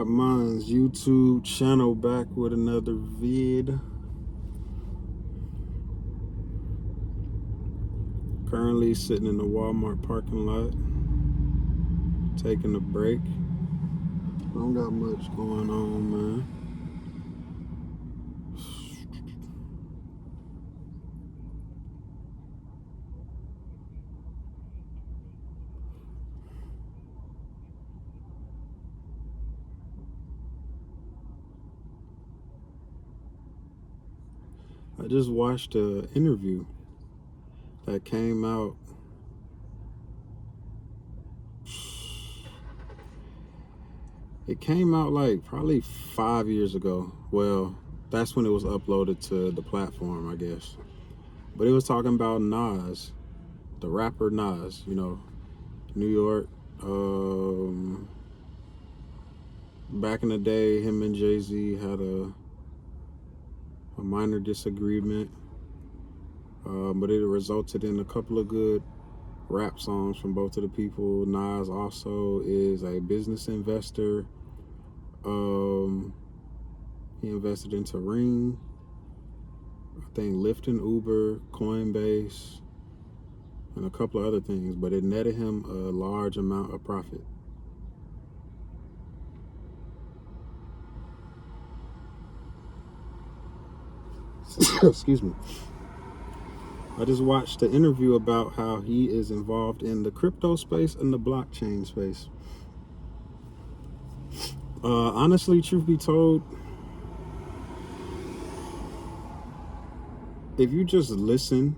got mine's YouTube channel back with another vid. Currently sitting in the Walmart parking lot, taking a break. Don't got much going on, man. I just watched an interview that came out. It came out like probably 5 years ago. Well, that's when it was uploaded to the platform, I guess. But it was talking about Nas, the rapper Nas, New York. Back in the day, him and Jay-Z had a minor disagreement, but it resulted in a couple of good rap songs from both of the people. Nas also is a business investor. He invested into Ring, I think Lyft and Uber, Coinbase, and a couple of other things, but it netted him a large amount of profit. Excuse me. I just watched the interview about how he is involved in the crypto space and the blockchain space. Honestly, truth be told, if you just listen,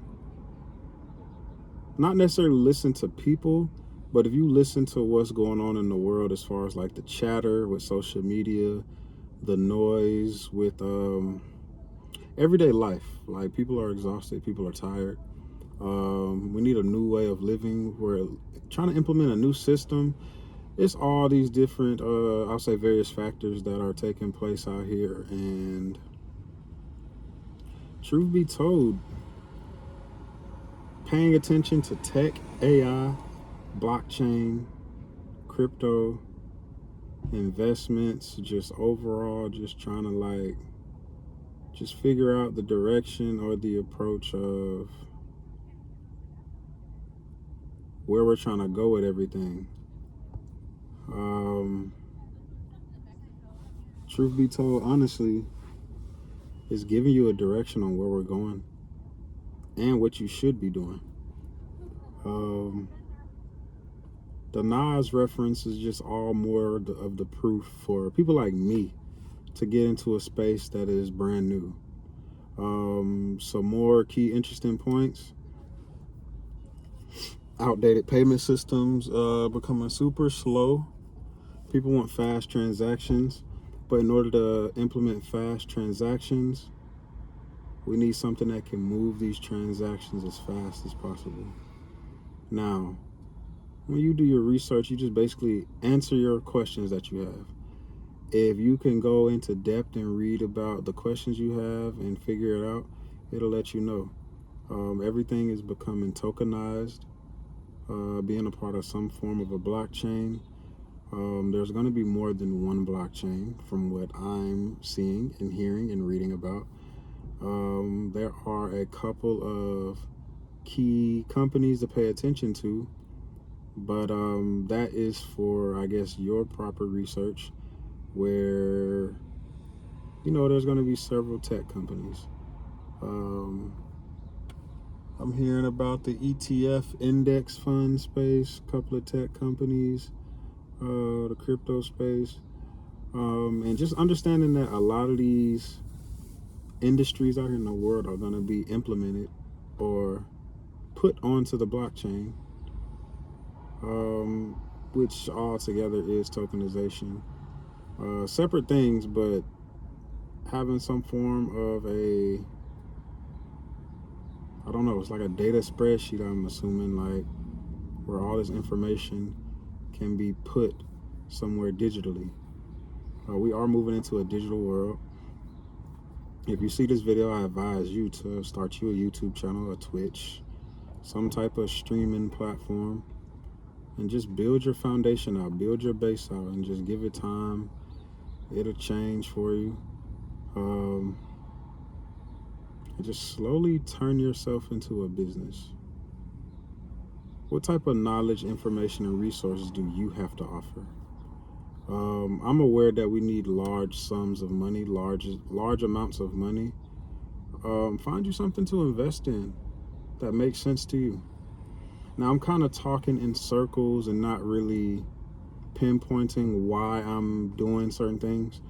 not necessarily listen to people, but if you listen to what's going on in the world as far as like the chatter with social media, the noise with everyday life, like people are exhausted, people are tired. We need a new way of living. We're trying to implement a new system. It's all these different, I'll say various factors that are taking place out here. And truth be told, paying attention to tech, AI, blockchain, crypto, investments, just overall, just trying to just figure out the direction or the approach of where we're trying to go with everything. Truth be told, honestly, it's giving you a direction on where we're going and what you should be doing. The Nas reference is just all more of the proof for people like me to get into a space that is brand new. Some more key interesting points. Outdated payment systems becoming super slow. People want fast transactions, but in order to implement fast transactions, we need something that can move these transactions as fast as possible. Now, when you do your research, you just basically answer your questions that you have. If you can go into depth and read about the questions you have and figure it out, it'll let you know. Everything is becoming tokenized, being a part of some form of a blockchain. There's going to be more than one blockchain from what I'm seeing and hearing and reading about. There are a couple of key companies to pay attention to, but that is for, I guess, your proper research, where there's going to be several tech companies. I'm hearing about the ETF index fund space, a couple of tech companies, the crypto space, and just understanding that a lot of these industries out here in the world are going to be implemented or put onto the blockchain, which altogether is tokenization. Separate things, but having some form of I don't know, it's like a data spreadsheet, I'm assuming, like where all this information can be put somewhere digitally. We are moving into a digital world. If you see this video, I advise you to start you a YouTube channel, a Twitch, some type of streaming platform, and just build your foundation out, build your base out, and just give it time It'll change for you. And just slowly turn yourself into a business. What type of knowledge, information, and resources do you have to offer? I'm aware that we need large sums of money, large amounts of money. Find you something to invest in that makes sense to you. Now, I'm kind of talking in circles and not really pinpointing why I'm doing certain things,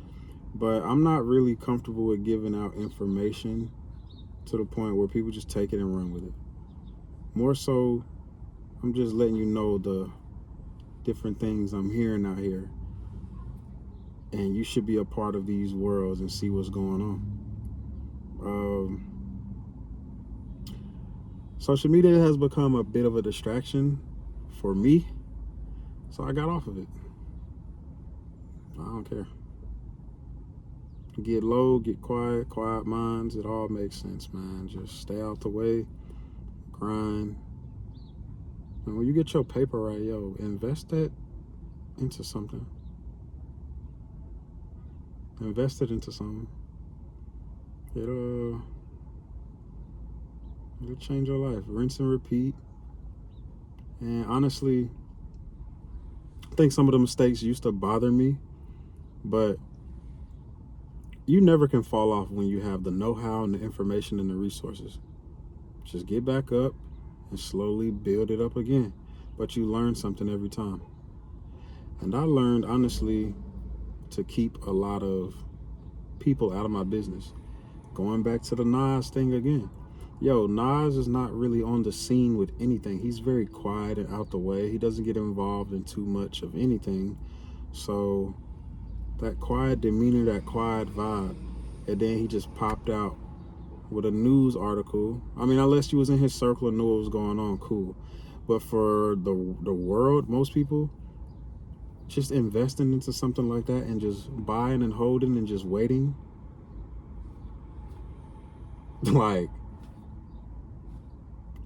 but I'm not really comfortable with giving out information to the point where people just take it and run with it. More so, I'm just letting you know the different things I'm hearing out here, and you should be a part of these worlds and see what's going on. Social media has become a bit of a distraction for me, so I got off of it. I don't care. Get low, get quiet, quiet minds, it all makes sense, man. Just stay out the way, grind. And when you get your paper right, invest that into something. Invest it into something. It'll change your life. Rinse and repeat. And honestly, I think some of the mistakes used to bother me, but you never can fall off when you have the know-how and the information and the resources. Just get back up and slowly build it up again. But you learn something every time. And I learned, honestly, to keep a lot of people out of my business. Going back to the Nas thing again. Nas is not really on the scene with anything. He's very quiet and out the way. He doesn't get involved in too much of anything. So that quiet demeanor, that quiet vibe, and then he just popped out with a news article. I mean, unless you was in his circle and knew what was going on, cool. But for the world, most people, just investing into something like that and just buying and holding and just waiting, like,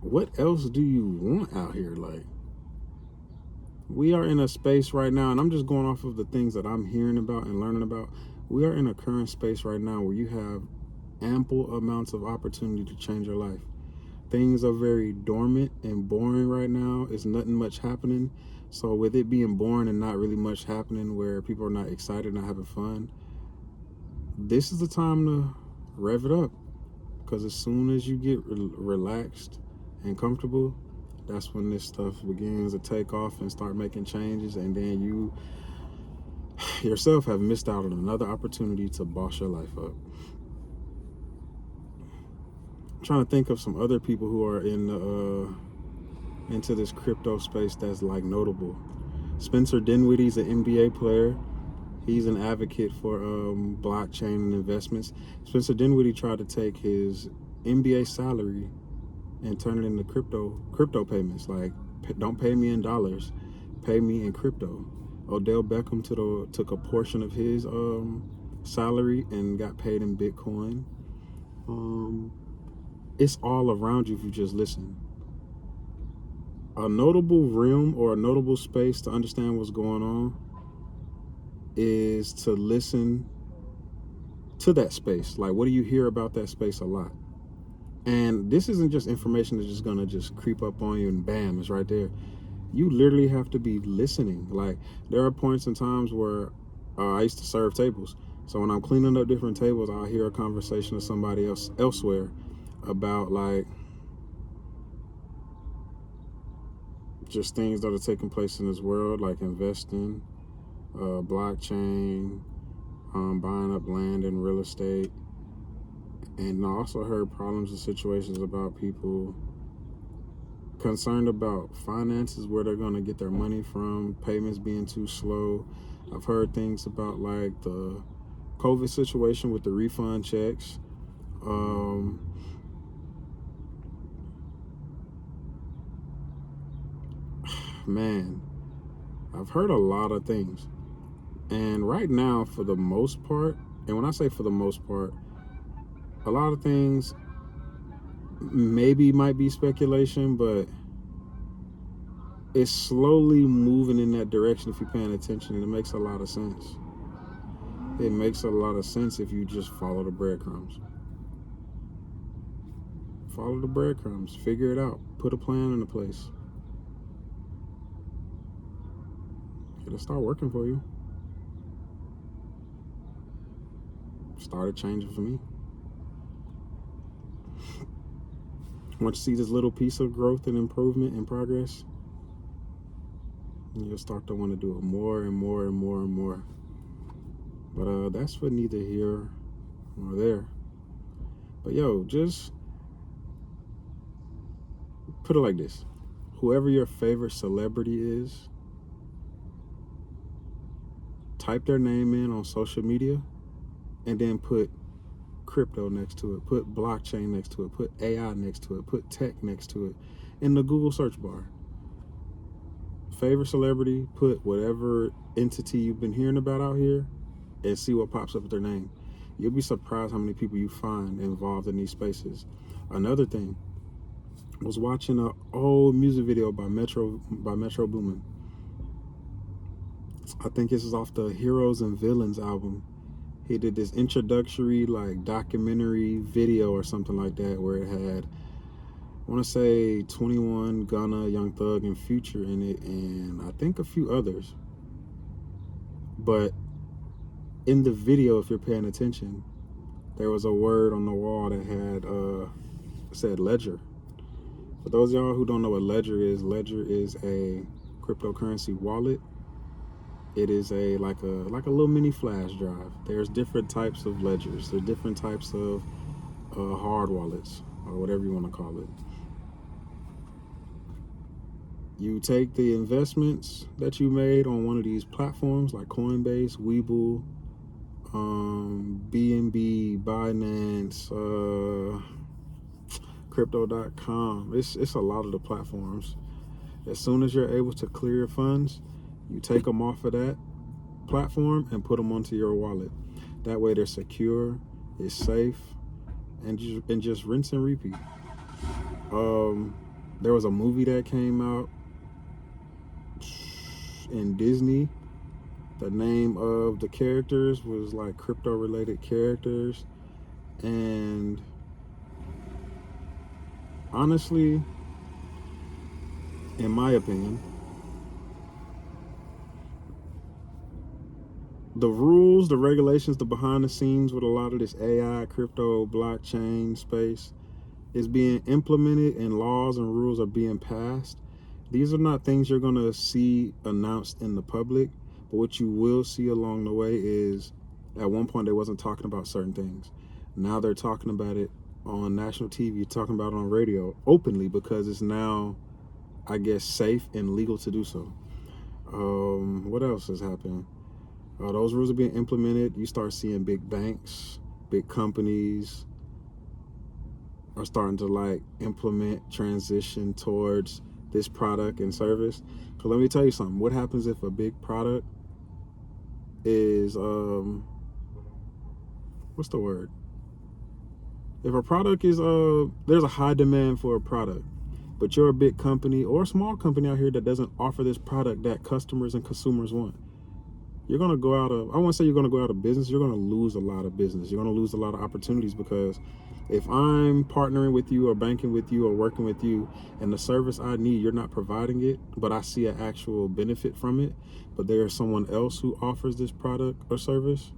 what else do you want out here? Like, we are in a space right now, and I'm just going off of the things that I'm hearing about and learning about. We are in a current space right now where you have ample amounts of opportunity to change your life. Things are very dormant and boring right now. It's nothing much happening. So with it being boring and not really much happening, where people are not excited, not having fun, this is the time to rev it up. Because as soon as you get relaxed and comfortable, that's when this stuff begins to take off and start making changes, and then you yourself have missed out on another opportunity to boss your life up. I'm trying to think of some other people who are into this crypto space that's like notable. Spencer Dinwiddie's an NBA player. He's an advocate for blockchain and investments. Spencer Dinwiddie tried to take his NBA salary and turn it into crypto payments. Like, don't pay me in dollars, pay me in crypto. Odell Beckham took a portion of his salary and got paid in Bitcoin. It's all around you if you just listen. A notable realm or a notable space to understand what's going on is to listen to that space. Like, what do you hear about that space a lot? And this isn't just information that's just gonna just creep up on you and bam, it's right there. You literally have to be listening. Like, there are points and times where I used to serve tables. So when I'm cleaning up different tables, I'll hear a conversation of somebody else elsewhere about like just things that are taking place in this world, like investing, blockchain, buying up land and real estate. And I also heard problems and situations about people concerned about finances, where they're going to get their money from, payments being too slow. I've heard things about like the COVID situation with the refund checks. Man, I've heard a lot of things. And right now, for the most part, and when I say for the most part, a lot of things maybe might be speculation, but it's slowly moving in that direction if you're paying attention, and it makes a lot of sense. It makes a lot of sense if you just follow the breadcrumbs. Follow the breadcrumbs. Figure it out. Put a plan into place. It'll start working for you. Started changing for me. Once you see this little piece of growth and improvement and progress, you'll start to want to do it more and more and more and more. But that's for neither here nor there. But yo, just put it like this. Whoever your favorite celebrity is, type their name in on social media and then put crypto next to it, put blockchain next to it, put AI next to it, put tech next to it in the Google search bar. Favorite celebrity, put whatever entity you've been hearing about out here and see what pops up with their name. You'll be surprised how many people you find involved in these spaces. Another thing, I was watching an old music video by Metro Boomin. I think this is off the Heroes and Villains album. He did this introductory like documentary video or something like that where it had, I want to say 21, Gunna, Young Thug, and Future in it, and I think a few others. But in the video, if you're paying attention, there was a word on the wall that had said Ledger. For those of y'all who don't know what Ledger is a cryptocurrency wallet. It is like a little mini flash drive. There's different types of ledgers. There's different types of hard wallets, or whatever you want to call it. You take the investments that you made on one of these platforms like Coinbase, Webull, BNB, Binance, Crypto.com. It's a lot of the platforms. As soon as you're able to clear your funds, you take them off of that platform and put them onto your wallet. That way they're secure, it's safe, and just rinse and repeat. There was a movie that came out in Disney. The name of the characters was like crypto-related characters. And honestly, in my opinion, the rules, the regulations, the behind the scenes with a lot of this AI, crypto, blockchain space is being implemented and laws and rules are being passed. These are not things you're going to see announced in the public, but what you will see along the way is at one point they wasn't talking about certain things. Now they're talking about it on national TV, talking about it on radio openly because it's now, I guess, safe and legal to do so. What else has happened? Those rules are being implemented. You start seeing big banks, big companies are starting to like implement transition towards this product and service. Because let me tell you something. What happens if a big product is, what's the word? If a product is, there's a high demand for a product, but you're a big company or a small company out here that doesn't offer this product that customers and consumers want. You're going to go out of, I won't say you're going to go out of business. You're going to lose a lot of business. You're going to lose a lot of opportunities because if I'm partnering with you or banking with you or working with you and the service I need, you're not providing it, but I see an actual benefit from it, but there's someone else who offers this product or service,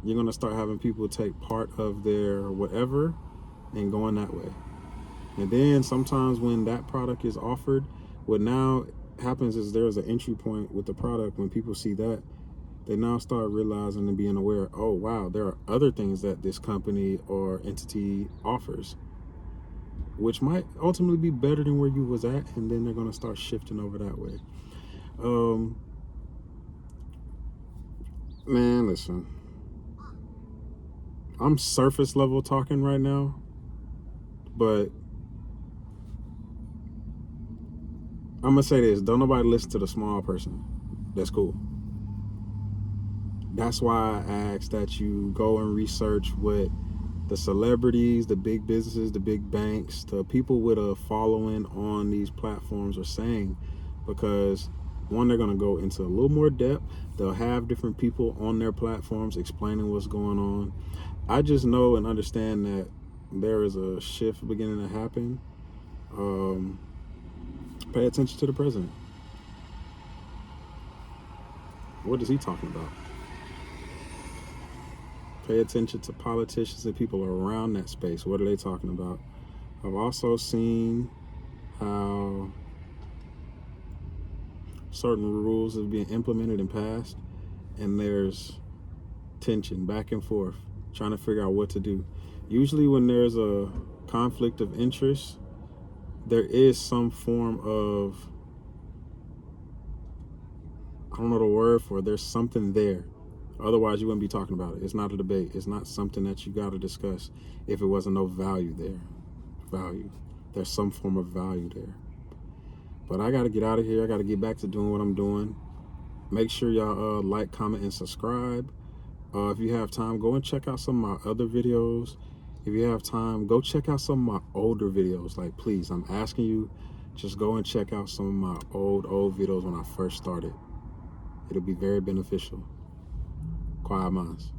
you're going to start having people take part of their whatever and going that way. And then sometimes when that product is offered, what now happens is there's an entry point with the product. When people see that, they now start realizing and being aware, oh wow, there are other things that this company or entity offers, which might ultimately be better than where you was at, and then they're going to start shifting over that way. Man, listen, I'm surface level talking right now, but I'm gonna say this: don't nobody listen to the small person. That's cool. That's why I ask that you go and research what the celebrities, the big businesses, the big banks, the people with a following on these platforms are saying, because One, they're going to go into a little more depth. They'll have different people on their platforms explaining what's going on. I just know and understand that there is a shift beginning to happen. Pay attention to the president. What is he talking about? Pay attention to politicians and people around that space. What are they talking about? I've also seen how certain rules are being implemented and passed, and there's tension back and forth, trying to figure out what to do. Usually when there's a conflict of interest, there is some form of, I don't know the word for it, there's something there. Otherwise, you wouldn't be talking about it. It's not a debate. It's not something that you got to discuss if it wasn't no value there. Value. There's some form of value there. But I got to get out of here. I got to get back to doing what I'm doing. Make sure y'all like, comment, and subscribe. If you have time, go and check out some of my other videos. If you have time, go check out some of my older videos. Like, please, I'm asking you, just go and check out some of my old videos when I first started. It'll be very beneficial. Quiet minds.